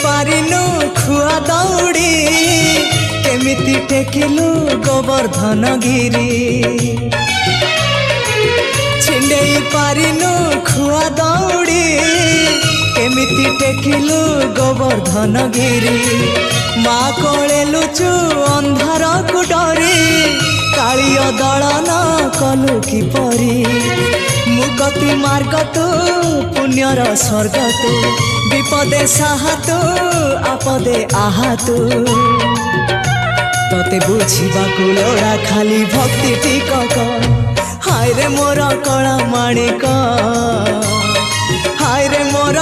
पारिनु खुआ दौड़ी केमिति टेकिलु गोवर्धन गिरी छिंडेई पारिनु खुआ दौड़ी केमिति टेकिलु गोवर्धन गिरी माँ कोले लुचु अंधार को डरी कालिय दलन कलु किपरी मुगति मार्ग तू पुण्यर स्वर्ग तू विपदे साहा तू आपदे आहा तू तते बुझिबाकु लोड़ा खाली भक्ति टिकक हाय रे मोर कला माणिक हाय रे मोर